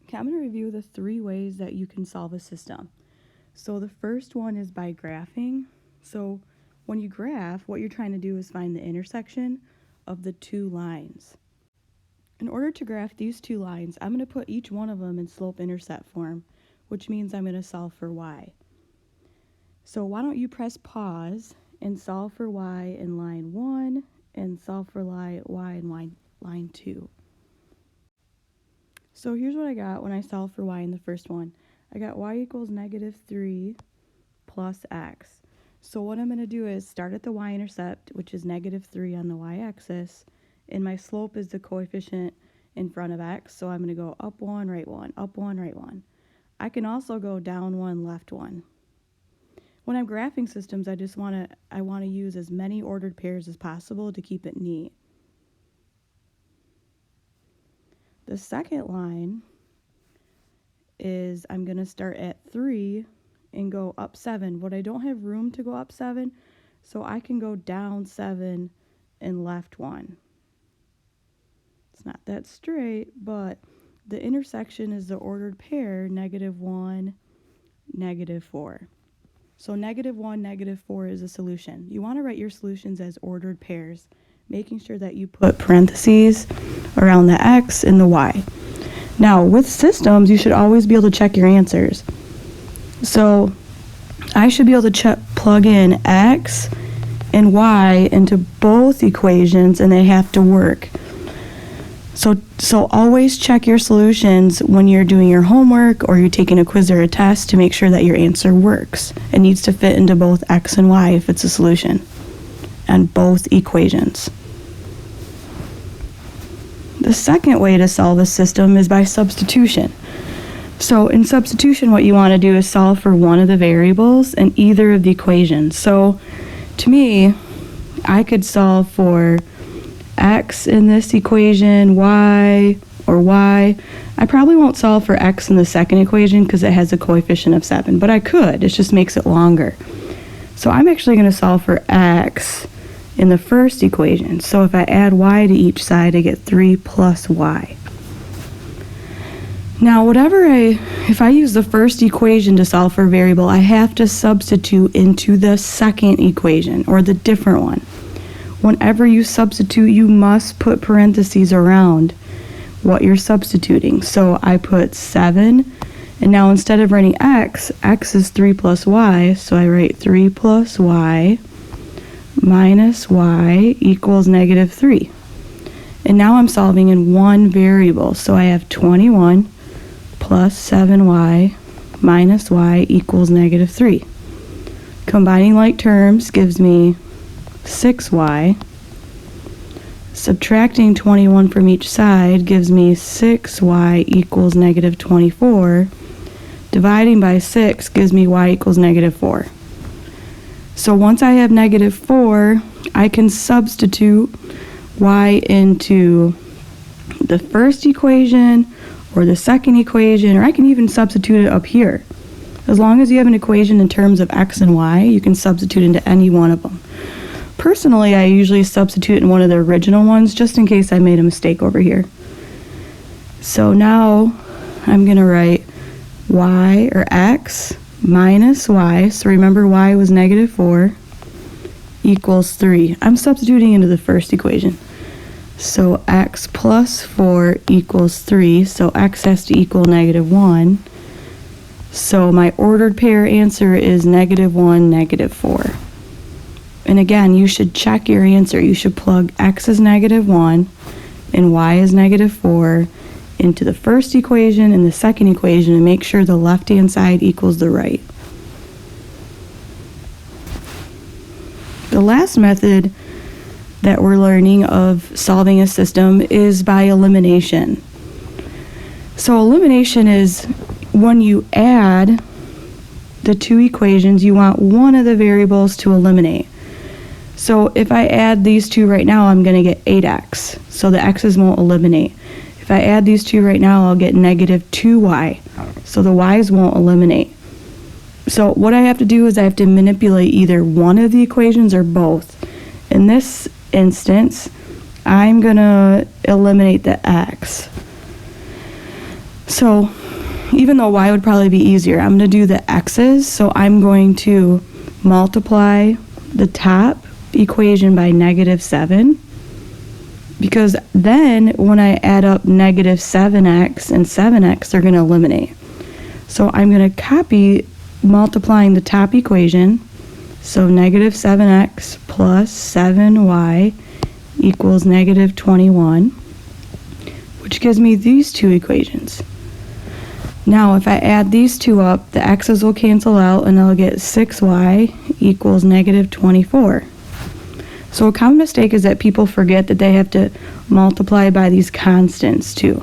Okay, I'm going to review the 3 ways that you can solve a system. So the first one is by graphing. So when you graph, what you're trying to do is find the intersection of the 2 lines. In order to graph these 2 lines, I'm going to put each one of them in slope-intercept form, which means I'm going to solve for y. So why don't you press pause and solve for y in line 1 and solve for y in line 2. So here's what I got when I solved for y in the first one. I got y equals -3 plus x. So what I'm going to do is start at the y-intercept, which is -3 on the y-axis, and my slope is the coefficient in front of x, so I'm going to go up 1, right 1, up 1, right 1. I can also go down 1, left 1. When I'm graphing systems, I want to use as many ordered pairs as possible to keep it neat. The second line is I'm going to start at 3 and go up 7, but I don't have room to go up 7, so I can go down 7 and left 1. It's not that straight, but the intersection is the ordered pair -1, -4. So -1, -4 is a solution. You want to write your solutions as ordered pairs, making sure that you put parentheses around the x and the y. Now, with systems, you should always be able to check your answers. So I should be able to plug in x and y into both equations, and they have to work. So always check your solutions when you're doing your homework or you're taking a quiz or a test to make sure that your answer works. It needs to fit into both x and y if it's a solution, and both equations. The second way to solve a system is by substitution. So in substitution, what you want to do is solve for one of the variables in either of the equations. So to me, I could solve for x in this equation, y, or y. I probably won't solve for x in the second equation because it has a coefficient of 7, but I could. It just makes it longer. So I'm actually going to solve for x in the first equation. So if I add y to each side, I get 3 plus y. Now, if I use the first equation to solve for a variable, I have to substitute into the second equation, or the different one. Whenever you substitute, you must put parentheses around what you're substituting. So I put 7, and now instead of writing x is 3 plus y, so I write 3 plus y minus y equals -3. And now I'm solving in one variable, so I have 21 plus 7y minus y equals -3. Combining like terms gives me 6y. Subtracting 21 from each side gives me 6y equals -24. Dividing by 6 gives me y equals -4. So once I have -4, I can substitute y into the first equation or the second equation, or I can even substitute it up here. As long as you have an equation in terms of x and y, you can substitute into any one of them. Personally, I usually substitute in one of the original ones just in case I made a mistake over here. So now I'm going to write y, or x, minus y, so remember y was -4, equals 3. I'm substituting into the first equation. So x plus 4 equals 3, so x has to equal -1. So my ordered pair answer is -1, -4. And again, you should check your answer. You should plug x as -1 and y as -4 into the first equation and the second equation and make sure the left-hand side equals the right. The last method that we're learning of solving a system is by elimination. So elimination is when you add the 2 equations, you want one of the variables to eliminate. So if I add these 2 right now, I'm going to get 8x, so the x's won't eliminate. If I add these 2 right now, I'll get -2y, so the y's won't eliminate. So what I have to do is I have to manipulate either one of the equations or both. In this instance, I'm going to eliminate the x. So even though y would probably be easier, I'm going to do the x's. So I'm going to multiply the top equation by -7, because then when I add up -7x and 7x, they're going to eliminate. So I'm going to copy multiplying the top equation. So -7x plus 7y equals -21, which gives me these two equations. Now if I add these two up, the x's will cancel out and I'll get 6y equals -24. So a common mistake is that people forget that they have to multiply by these constants too.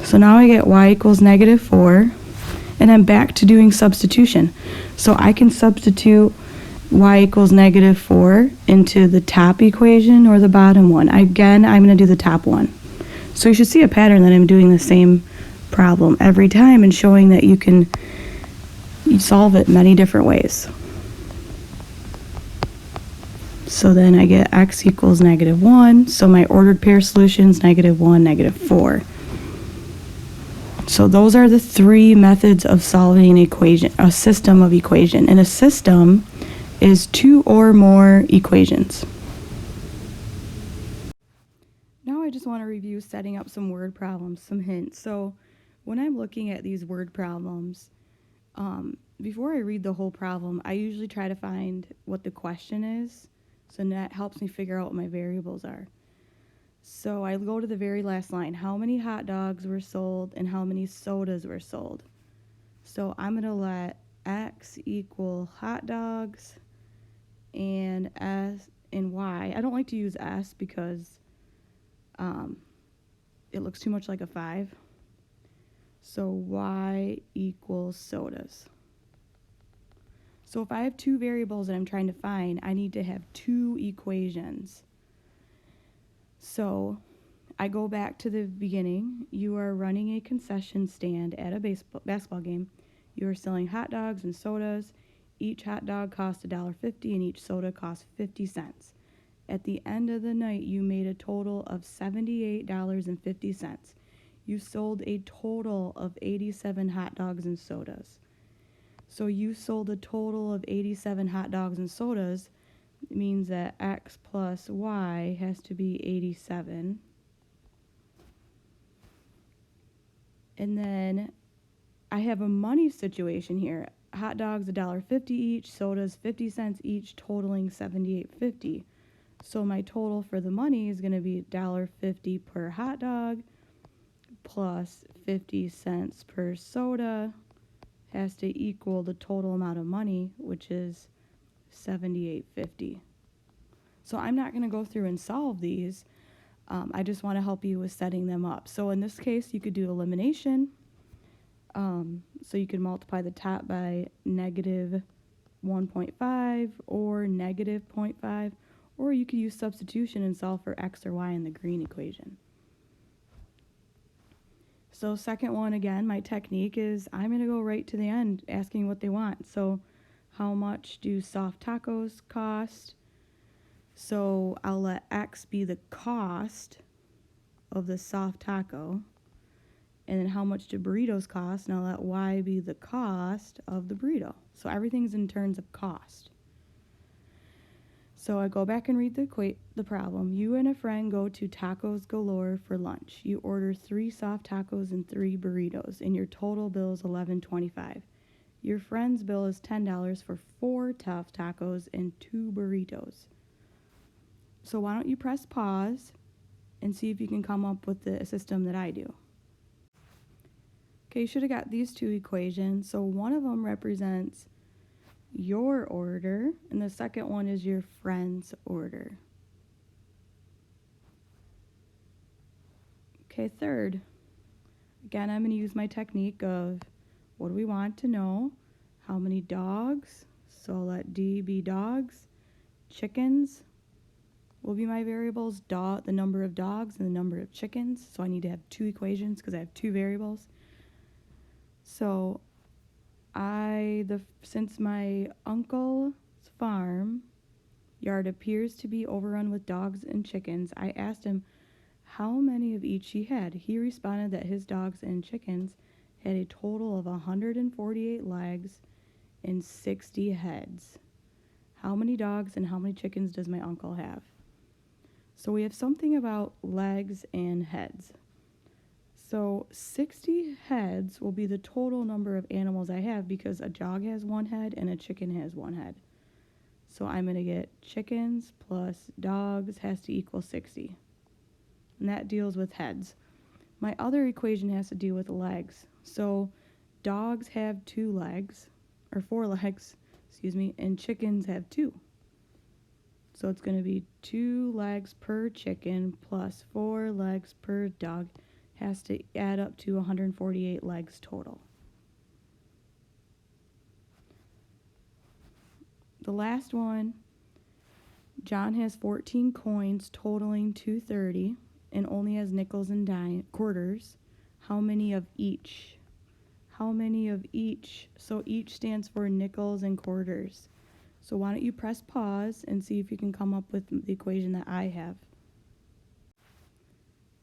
So now I get y equals -4, and I'm back to doing substitution. So I can substitute y equals -4 into the top equation or the bottom one. Again, I'm going to do the top one. So you should see a pattern that I'm doing the same problem every time and showing that you can solve it many different ways. So then I get x equals -1. So my ordered pair solution is -1, -4. So those are the three methods of solving an equation, a system of equation. And a system is two or more equations. Now I just want to review setting up some word problems, some hints. So when I'm looking at these word problems, before I read the whole problem, I usually try to find what the question is. So that helps me figure out what my variables are. So I go to the very last line. How many hot dogs were sold and how many sodas were sold? So I'm going to let x equal hot dogs and s and y. I don't like to use s because it looks too much like a 5. So y equals sodas. So if I have two variables that I'm trying to find, I need to have two equations. So I go back to the beginning. You are running a concession stand at a basketball game. You are selling hot dogs and sodas. Each hot dog costs $1.50 and each soda costs 50 cents. At the end of the night, you made a total of $78.50. You sold a total of 87 hot dogs and sodas. So you sold a total of 87 hot dogs and sodas. It means that x plus y has to be 87. And then I have a money situation here. Hot dogs $1.50 each, sodas 50 cents each, totaling $78.50. So my total for the money is going to be $1.50 per hot dog plus 50 cents per soda has to equal the total amount of money, which is $78.50. So I'm not going to go through and solve these. I just want to help you with setting them up. So in this case, you could do elimination. So you could multiply the top by -1.5 or -0.5, or you could use substitution and solve for x or y in the green equation. So second one, again, my technique is I'm going to go right to the end asking what they want. So how much do soft tacos cost? So I'll let x be the cost of the soft taco. And then how much do burritos cost? And I'll let y be the cost of the burrito. So everything's in terms of cost. So I go back and read the problem. You and a friend go to Tacos Galore for lunch. You order 3 soft tacos and 3 burritos, and your total bill is $11.25. Your friend's bill is $10 for 4 tough tacos and 2 burritos. So why don't you press pause and see if you can come up with the system that I do. Okay, you should have got these two equations. So one of them represents your order, and the second one is your friend's order. Okay, third. Again, I'm going to use my technique of what do we want to know? How many dogs? So I'll let D be dogs. Chickens will be my variables. The number of dogs and the number of chickens. So I need to have two equations because I have two variables. So since my uncle's farm yard appears to be overrun with dogs and chickens, I asked him, how many of each he had. He responded that his dogs and chickens had a total of 148 legs and 60 heads. How many dogs and how many chickens does my uncle have? So we have something about legs and heads. So 60 heads will be the total number of animals I have because a dog has one head and a chicken has one head. So I'm going to get chickens plus dogs has to equal 60. And that deals with heads. My other equation has to do with legs. So dogs have 2 legs, or 4 legs, and chickens have 2. So it's going to be 2 legs per chicken plus 4 legs per dog has to add up to 148 legs total. The last one, John has 14 coins totaling 230 and only has nickels and quarters. How many of each? How many of each? So each stands for nickels and quarters. So why don't you press pause and see if you can come up with the equation that I have.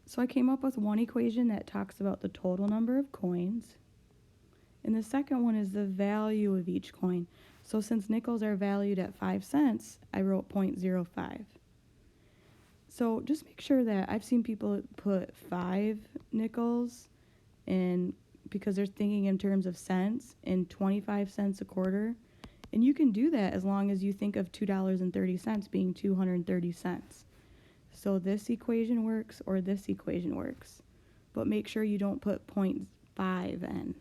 So I came up with one equation that talks about the total number of coins. And the second one is the value of each coin. So since nickels are valued at 5 cents, I wrote 0.05. So just make sure that I've seen people put 5 nickels in because they're thinking in terms of cents and 25 cents a quarter. And you can do that as long as you think of $2.30 being 230 cents. So this equation works or this equation works. But make sure you don't put 0.5 in.